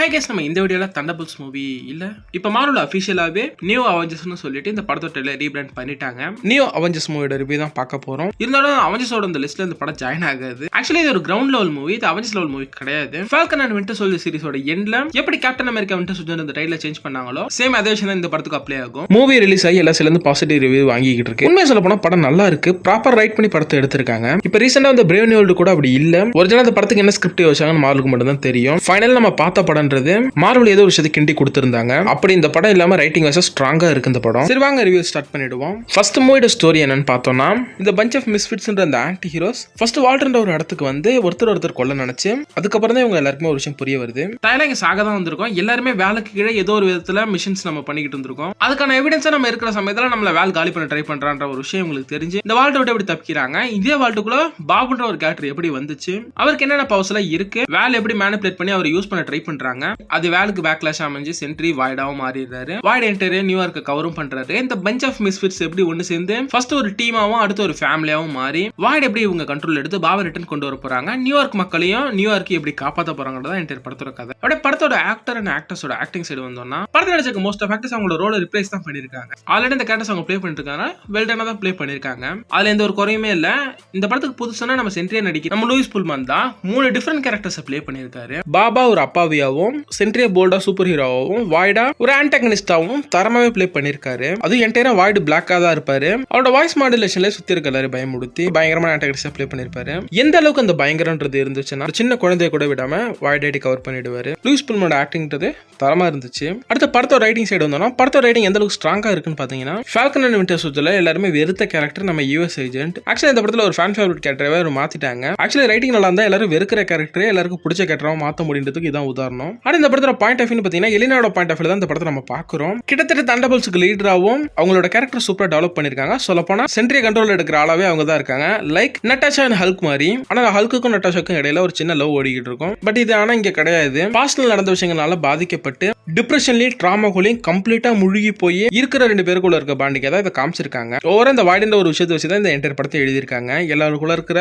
High case, நம்ம இந்த வீடியோல தண்டர்போல்ட்ஸ் மூவி இல்ல இப்ப மார்வல் அபிஷியலாவே நியூ அவெஞ்சர்ஸ்னு சொல்லிட்டு இந்த படத்தோட ட்ரெய்லர் ரீபிராண்ட் பண்ணிட்டாங்க. நியூ அவெஞ்சர்ஸ் மூவியோட ரிவ்யூ தான் பார்க்க போறோம். இருந்தாலும் அவெஞ்சர்ஸோட இந்த லிஸ்ட்ல இந்த படம் ஜாயின் ஆகாது. ஆக்சுவலி இது ஒரு கிரவுண்ட் லெவல் மூவி, இது அவெஞ்சர்ஸ் லெவல் மூவி கிடையாது. ஃபால்கன் அண்ட் வின்டர் சோல்ஜர் சீரிஸோட எண்ட்ல எப்படி கேப்டன் அமெரிக்கா வின்டர் சோல்ஜர் இந்த ட்ரெய்லர் சேஞ்ச் பண்ணாங்களோ சேம் அதே விஷயம் தான் இந்த படத்துக்கு அப்ளை ஆகும். மூவி ரிலீஸ் ஆகி எல்லா சேர்ந்து பாசிட்டிவ் ரிவ்யூ வாங்கிட்டு இருக்கு. உண்மையை சொல்ல போனா படம் நல்லா இருக்கு, ப்ராப்பர் ரைட் பண்ணி படத்தை எடுத்திருக்காங்க. இப்ப ரீசெண்டா இந்த பிரேவ் நியூ வேர்ல்டு கூட அப்படி இல்ல. ஒரிஜினல் அந்த படத்துக்கு என்ன ஸ்கிரிப்ட் யோசிச்சாங்கன்னு மார்வலுக்கு மட்டும் தான் தெரியும். ஃபைனல் நம்ம பார்த்த படம்ன்றது மார்வல் ஏதோ ஒரு விஷயத்தை கிண்டி கொடுத்திருந்தாங்க. அப்படி இந்த படம் இல்லாம ரைட்டிங் வைஸ் ஸ்ட்ராங்கா இருக்கு இந்த படம். சரி வாங்க ரிவ்யூ ஸ்டார்ட் பண்ணிடுவோம். ஃபர்ஸ்ட் மூவியோட ஸ்டோரி என்னன்னு பார்த்தோம்னா, இந்த பஞ்ச் ஆஃப் மிஸ்ஃபிட்ஸ்ன்ற அந்த ஆன்டி ஹீரோஸ் ஃபர்ஸ்ட் வால்டர்ன்ற ஒரு இடத்துக்கு வந்து ஒருத்தர் கொல்ல நினைச்சு அதுக்கப்புறம் தான் இவங்க எல்லாருக்குமே ஒரு விஷயம் புரிய வருது. தயாரா இங்க சாக தான் வந்திருக்கோம். எல்லாருமே வேலைக்கு கீழே ஏதோ ஒரு விதத்துல மிஷன்ஸ் நம்ம பண்ணிக்கிட்டு இருந்திருக்கோம். அதுக்கான எவிடன்ஸா நம்ம இருக்கிற சமயத்துல நம்மள வேல் காலி பண்ண ட்ரை பண்றான்ற ஒரு விஷயம் உங்களுக்கு தெரிஞ்சு இந்த வால்ட்டை விட்டு எப்படி தப்பிக்கிறாங்க. இதே வால்ட்டுக்குள்ள பாபுன்ற ஒரு கேரக்டர் எப்படி வந்துச்சு, அவருக்கு என்னென்ன பவர்ஸ் எல்லாம் இருக்கு, வேல் எப்படி மேனிபுலேட் பண்ணி அவர் யூஸ் பண்ண ட்ரை பண்றாங்க, அது வேலுக்கு பேக்லாஷ் அமைஞ்சு சென்ட்ரி வாய்டாவும் மாறிடுறாரு. வாய்ட் என்டர் நியூயார்க்கு கவரும் பண்றாரு. இந்த பஞ்ச் ஆஃப் மிஸ்ஃபிட்ஸ் எப்படி ஒன்னு சேர்ந்து ஃபர்ஸ்ட் ஒரு டீமாவும் அடுத்து ஒரு ஃபேமிலியாவும் மாறி வாய்ட் எப்படி இவங்க கண்ட்ரோல் எடுத்து பாபா ரிட்டர்ன் கொண்டு வர போறாங்க, நியூயார்க் மக்களையும் நியூயார்க்கு எப்படி காப்பாற்ற போறாங்கன்றதான் என்டர் படத்தோட கதை. அப்படியே படத்தோட ஆக்டர் அண்ட் ஆக்டர்ஸோட ஆக்டிங் சைடு வந்தோம்னா, படத்தில் நடிச்ச மோஸ்ட் ஆஃப் ஆக்டர்ஸ் அவங்களோட ரோலை ரிப்ளேஸ் தான் பண்ணிருக்காங்க. ஆல்ரெடி இந்த கேரக்டர்ஸ் அவங்க ப்ளே பண்ணிட்டு இருக்காங்க, வெல்டனா தான் ப்ளே பண்ணிருக்காங்க. அதுல எந்த ஒரு குறையுமே இல்ல. இந்த படத்துக்கு புதுசான நம்ம சென்ட்ரியா நடிக்க நம்ம லூயிஸ் புல்மன் தான் 3 டிஃபரெண்ட் கேரக்டர்ஸ் ப்ளே பண்ணிருக்காரு. பாபா ஒரு அப்பாவியாவும், சென்ட்ரியா போல்டா சூப்பர் ஹீரோவாவும், வாய்டா ஒரு ஆன்டகனிஸ்டாவும் தரமாவே ப்ளே பண்ணிருக்காரு. அது என்டையரா வாய்டு பிளாக்கா தான் இருப்பாரு. அவரோட வாய்ஸ் மாடுலேஷன்ல சுத்தி இருக்காரு பயமுடுத்தி பயங்கரமான ஆன்டகனிஸ்டா ப்ளே பண்ணிருப்பாரு. எந்த அளவுக்கு அந்த பயங்கரன்றது இருந்துச்சுன்னா சின்ன குழந்தைய கூட விடாம வாய்ட் ஐடி கவர் பண்ணிடுவாரு. லூயிஸ் புல்மனோட ஆக்டிங்ன்றது தரமா இருந்துச்சு. அடுத்த படத்தோட ரைட்டிங் சைடு வந்தோம்னா, படத்தோட ரைட்டிங் எந்த அளவுக்கு ஸ்ட்ராங்கா இருக்குன்னு பாத்தீங்கன்னா, ஃபால்கன் அண்ட் வின்டர் சோல்ஜர்ல எல்லாருமே வெறுத்த கேரக்டர் நம்ம யூஎஸ் ஏஜென்ட். ஆக்சுவலி இந்த படத்துல ஒரு ஃபேன் ஃபேவரட் கேரக்டரவே மாத்திட்டாங்க. ஆக்சுவலி ரைட்டிங் நல்லா இருந்தா எல்லாரும் வெறுக்கிற கேரக்டரே எல்லாருக்கும் பிடிச்ச கேரக்டரா மாத்த முடியுன்றதுக்கு இதான் உதாரணம். ஆனா இந்த படத்தோட பாயிண்ட் ஆஃப் வியூ பாத்தீங்கன்னா, எலினாவோட பாயிண்ட் ஆஃப் வியூ தான் இந்த படத்தை நம்ம பாக்குறோம். கிட்டத்தட்ட தண்டர்போல்ட்ஸ்க்கு லீடராகவும் அவங்களோட கேரக்டர் சூப்பரா டெவலப் பண்ணிருக்காங்க. சொல்லப்போனா சென்ட்ரியா கண்ட்ரோல் எடுக்கிற ஆளாவே அவங்க தான் இருக்காங்க. லைக் நட்டாஷா அண்ட் ஹல்க் மாதிரி. ஆனா ஹல்க்குக்கும் நட்டாஷாக்கும் இடையில ஒரு சின்ன லவ் ஓடிக்கிட்டு இருக்கும். பட் இது ஆனா இங்க கிடையாது. பாஸ்ட்ல நடந்த விஷயங்களால பாதிக்கப்பட்டு டிப்ரெஷன்லயும் ட்ராமாக்குள்ளயும் கம்ப்ளீட்டா முழுகி போய் இருக்கிற 2 பேருக்குள்ள இருக்க பாண்டிக்கா தான் இதை காமிச்சிருக்காங்க. ஓவரா இந்த வாய்டுன்ற ஒரு விஷயத்தை வச்சு தான் இந்த என்டையர் படத்தை எழுதியிருக்காங்க. எல்லாருக்குள்ள இருக்கிற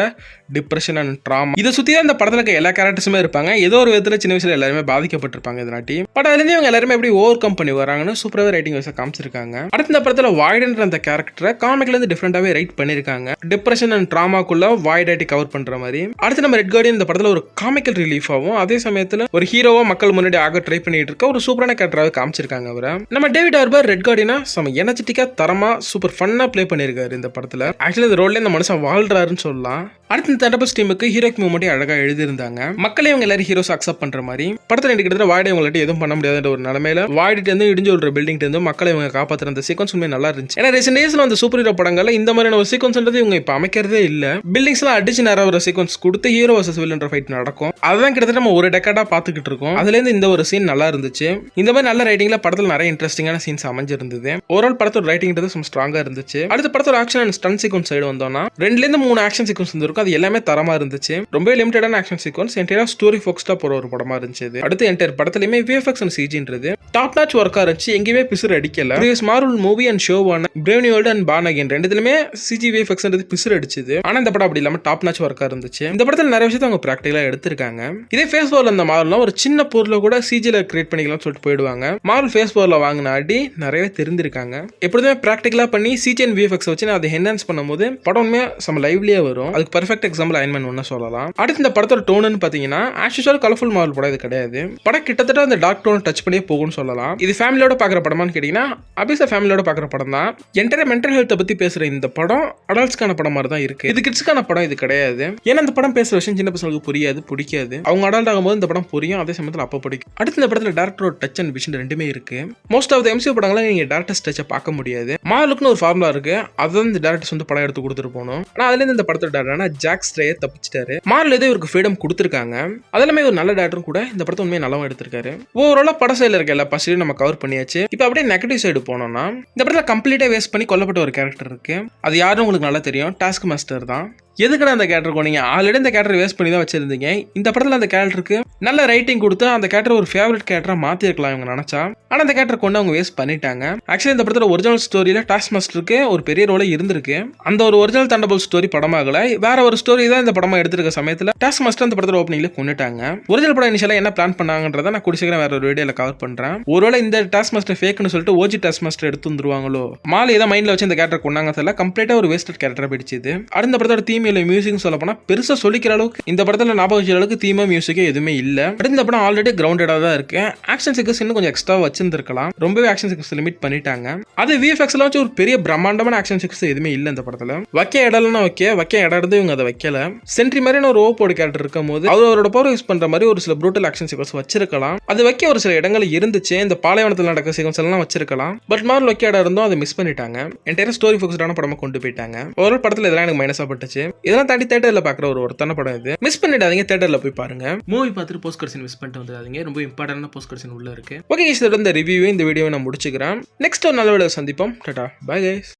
டிப்ரெஷன் அண்ட் ட்ராமா இதை சுத்தி தான் இந்த படத்துல இருக்க எல்லா கேரக்டர்ஸுமே இருப்பாங்க. ஏதோ ஒரு விதத்துல சின்ன வயசுல எல்லாருமே பாதிக்கப்பட்டிருப்பாங்க. இதனாட்டி பட் அதுல இருந்து இவங்க எல்லாருமே எப்படி ஓவர் கம் பண்ணி வராங்கன்னு சூப்பராவே ரைட்டிங் வைஸா காமிச்சிருக்காங்க. அடுத்த இந்த படத்துல வாய்டுன்ற அந்த கேரக்டரை காமிக்ல இருந்து டிஃபரெண்டாவே ரைட் பண்ணிருக்காங்க. டிப்ரெஷன் அண்ட் ட்ராமாக்குள்ள வாய்ட் ஐடி கவர் பண்ற மாதிரி. அடுத்து நம்ம ரெட் கார்டியன் இந்த படத்துல ஒரு காமிக்கல் ரிலீஃப் ஆகும். அதே சமயத்துல ஒரு ஹீரோவா மக்கள் முன்னாடி ஆக ட்ரை பண்ணிட்டு இருக்க ஒரு சூப்பரான கேரக்டராக காமிச்சிருக்காங்க. அவரை நம்ம டேவிட் ஹார்பர் ரெட் கார்டியனா சம எனர்ஜெட்டிக்கா தரமா சூப்பர் ஃபன்னா ப்ளே பண்ணிருக்காரு இந்த படத்துல. ஆக்சுவலி இந்த ரோல்ல இந்த மனுஷன் வாழ்றாருன்னு சொல்லலாம். அடுத்து இந்த தண்டர்போல்ட்ஸ் டீமுக்கு ஹீரோக்கு மூமெண்ட் அழகா எழுதியிருந்தாங்க. மக்களே இவங்க எல்லாரும் ஹீரோஸ் அக்செப்ட் பண்ற மாதிரி. படத்துல கிட்டத்தட்ட வாய்டை இவங்கள்ட்ட எதுவும் பண்ண முடியாத ஒரு நிலைமையில வாய்டிட்டு இருந்து இடிஞ்சு ஒரு பில்டிங் இருந்து மக்களை இவங்க காப்பாத்துற அந்த சீக்வன்ஸ் உண்மை நல்லா இருந்துச்சு. ஏன்னா ரீசெண்ட் டேஸ்ல அந்த சூப்பர் ஹீரோ படங்கள்ல இந்த மாதிரியான ஒரு சீக்வன்ஸ்ன்றது இவங்க இப்ப அமைக்கிறதே இல்ல. பில்டிங்ஸ் எல்லாம் அடிச்சு நேரம் ஒரு சீக்வன்ஸ் கொடுத்து ஹீரோ வர்சஸ் வில்லன்ற ஃபைட் நடக்கும். அதான் கிட்டத்தட்ட நம்ம ஒரு டெக்கடா பாத்துக்கிட்டு இருக்கோம். அதுல இருந்து இந்த ஒரு சீன் நல்லா இருந்துச்சு. இந்த மாதிரி நல்ல ரைட்டிங்ல படத்துல நிறைய இன்ட்ரெஸ்டிங்கான சீன்ஸ் அமைஞ்சிருந்தது. ஓவரால் படத்தோட ரைட்டிங்ன்றது ஸ்ட்ராங்கா இருந்துச்சு. அடுத்த படத்தோட action and stunt sequence side வந்தோம்னா 2ல இருந்து 3 ஆக்ஷன் சீக்வன்ஸ் இருந்திருக்கும். அது எல்லாமே தரமா இருந்துச்சு. ரொம்ப லிமிட்டடான ஆக்ஷன் சீக்வன்ஸ் என்டையரா ஸ்டோரி ஃபோக்கஸ்டா போற ஒரு படமா இருந்துச்சு. அடுத்து என்டையர் படத்துலயுமே விஎஃப்எக்ஸ் அண்ட் சிஜின்றது டாப் நாச் ஒர்க்கா இருந்துச்சு. எங்கேயுமே பிசுறு அடிக்கல. ப்ரீவியஸ் மார்வல் மூவி அண்ட் ஷோவான Brave New World and Born Again ரெண்டுலயுமே சிஜி விஎஃப்எக்ஸ்ன்றது பிசுறு அடிச்சது. ஆனா இந்த படம் அப்படி இல்லாம டாப் நாச் ஒர்க்கா இருந்துச்சு. இந்த படத்துல நிறைய விஷயத்தை அவங்க பிராக்டிகலா எடுத்திருக்காங்க. இதே ஃபேஸ் வால் அந்த மார்வல்ல ஒரு சின்ன பொருளை கூட சிஜில கிரியேட் பண்ணிக்கலாம்னு சொல்லிட்டு போயிடுவாங்க. மார்வல் ஃபேஸ் வால்ல வாங்கின அடி நிறைய தெரிஞ்சிருக்காங்க. எப்பொழுதுமே பிராக்டிகலா பண்ணி சிஜி அண்ட் விஎஃப்எக்ஸ் வச்சு அதை என்ஹான்ஸ் பண்ணும்போது படமே நம்ம லைவ்லியா வரும். அதுக்கு பெர்ஃபெக்ட் எக்ஸாம்பிள் அயன் மேன் ஒன்னு சொல்லலாம். அடுத்து இந்த படத்தோட டோன்னு பாத்தீங்கன்னா ஆஸ் யூசுவல் கலர்ஃபுல் மார்வல் படம் இது கிடையாது. படம் கிட்டத்தட்ட அந்த டார்க் டோன் டச் பண்ணியே போகும்னு சொல்லலாம். இது ஃபேமிலியோட பாக்குற படமான்னு கேட்டீங்கன்னா அபிஷா ஃபேமிலியோட பாக்குற படம் தான். என்டையர் மென்டல் ஹெல்த்தை பத்தி பேசுற இந்த படம் அடல்ட்ஸ்க்கான படம் மாதிரி தான் இருக்கு. இது கிட்ஸ்க்கான படம் இது கிடையாது. ஏன்னா இந்த படம் பேசுற விஷயம் சின்ன பசங்களுக்கு புரியாது, பிடிக்காது. அவங்க அடல்ட் ஆகும்போது இந்த படம் புரியும், அதே சமயத்தில் அப்போ பிடிக்கும். அடுத்து இந்த படத்துல டேரக்டரோட டச் அண்ட் விஷன் ரெண்டுமே இருக்கு. மோஸ்ட் ஆஃப் த எம்சியூ படங்களை நீங்க டேரக்டர் டச்சை பார்க்க முடியாது. மார்வலுக்குன்னு ஒரு ஃபார்முலா இருக்கு. அதுதான் இந்த டேரக்டர்ஸ் வந்து படம் எடுத்து கொடுத்துட்டு போகணும். ஆனா அதுல இருந்து இந்த படத்தோட டேரக்டர் ஜாக் ஸ்ட்ரேயர் தப்பிச்சிட்டாரு. மார்வல் ஏதோ இவருக்கு ஃப்ரீடம் கொடுத்துருக்காங்க. அதெல்லாமே ஒரு நல்ல டேரக்டரும் கூட இந்த படத்தை உண்மையை நல்லா எடுத்திருக்காரு. ஓவராலா பட சைடுல இருக்க எல்லா பாசிட்டிவ் நம்ம கவர் பண்ணியாச்சு. இப்போ அப்படியே நெகட்டிவ் சைடு போனோம்னா, இந்த படத்துல கம்ப்ளீட்டா வேஸ்ட் பண்ணி கொல்லப்பட்ட ஒரு கேரக்டர் இருக்கு. அது யாரும் உங்களுக்கு நல்லா தெரியும், டாஸ்க் மாஸ்டர் தான். எதுக்குடா அந்த கேரக்டர் கொண்டீங்க? ஆல்ரெடி இந்த கேரக்டர் வேஸ்ட் பண்ணி தான் வச்சிருந்தீங்க. இந்த படத்துல அந்த கேரக்டருக்கு நல்ல ரைட்டிங் கொடுத்து அந்த கேரக்டர் ஒரு ஃபேவரட் கேரக்டரா மாத்திருக்கலாம் இவங்க நினைச்சா. ஆனா அந்த கேரக்டர் கொண்டு அவங்க வேஸ்ட் பண்ணிட்டாங்க. ஆக்சுவலி இந்த படத்துல ஒரிஜினல் ஸ்டோரியில டாஸ்க் மாஸ்டருக்கு ஒரு பெரிய ரோலே இருந்திருக்கு. அந்த ஒரு ஒரிஜினல் தண்டர்போல்ட் ஸ்டோரி படமாகல, வேற ஒரு ஸ்டோரி தான் இந்த படமா எடுத்திருக்க சமயத்துல டாஸ்க் மாஸ்டர் அந்த படத்துல ஓப்பனிங்ல கொண்டுட்டாங்க. ஒரிஜினல் படம் இனிஷியலா என்ன பிளான் பண்ணாங்கன்றத நான் குடிசீக்கிரம் வேற ஒரு வீடியோல கவர் பண்றேன். ஒருவேளை இந்த டாஸ்க் மாஸ்டர் ஃபேக்னு சொல்லிட்டு ஓஜி டாஸ்க் மாஸ்டர் எடுத்து வந்துருவாங்களோ, மாலை ஏதோ மைண்ட்ல வச்சு இந்த கேரக்டர் கொண்டாங்க தெரியல. கம்ப்ளீட்டா ஒரு வேஸ்டட் கேரக்டரா பிடிச்சது. அடுத்த படத்தோட தீம் இல்ல மியூசிக் சொல்ல போனா பெருசா சொல்லிக்கிற அளவுக்கு இந்த படத்துல ஞாபகம் வச்ச அளவுக்கு தீமா மியூசிக்கே எதுவுமே இல்ல. இந்த படம் ஆல்ரெடி கிரவுண்டடா தான் இருக்கு. ஆக்ஷன் சீக்வன்ஸ் இன்னும் கொஞ்சம் எக்ஸ்ட்ரா வச்சிருந்திருக்கலாம். ரொம்பவே ஆக்ஷன் சீக்வன்ஸ் லிமிட் பண்ணிட்டாங்க. அது விஎஃப்எக்ஸ்ல வச்சு ஒரு பெரிய பிரம்மாண்டமான ஆக்ஷன் சீக்வன்ஸ் எதுவுமே இல்ல இந்த படத்துல. வைக்க இடம்னா வைக்க இடம் இருந்து இவங்க அதை வைக்கல. சென்ட்ரி மாதிரியான ஒரு ஓப்போட கேரக்டர் இருக்கும் போது அவரோட பவர் யூஸ் பண்ற மாதிரி ஒரு சில ப்ரூட்டல் ஆக்ஷன் சீக்வன்ஸ் வச்சிருக்கலாம். அது வைக்க ஒரு சில இடங்கள் இருந்துச்சு. இந்த பாலைவனத்தில் நடக்கிற சீக்வன்ஸ் எல்லாம் வச்சிருக்கலாம். பட் மாதிரி வைக்க இடம் இருந்தும் அதை மிஸ் பண்ணிட்டாங்க. என்டையர் ஸ்டோரி ஃபோக்கஸ்டான படமா கொண்டு போயிட்டாங்க. ஒரு படத்துல இதெல்லாம் எனக்கு மைனஸா பட்டுச்சு. இதெல்லாம் தாண்டி தியேட்டர்ல பாக்குற ஒரு ஒருத்தான படம் இது. மிஸ் பண்ணிடாதீங்க, தியேட்டர்ல போய் பாருங்க. மூவி பார்த்துட்டு போஸ்ட் கட்சின் மிஸ் பண்ணிட்டு வந்துடாதீங்க. ரொம்ப இம்பார்ட்டன்டான போஸ்ட் கட்சின் உள்ள இருக்கு. ஓகே, இந்த ரிவ்யூ இந்த வீடியோவை நான் முடிச்சுக்கிறேன். நெக்ஸ்ட் ஒரு நல்ல வீடியோ சந்திப்போம். Tata, bye guys.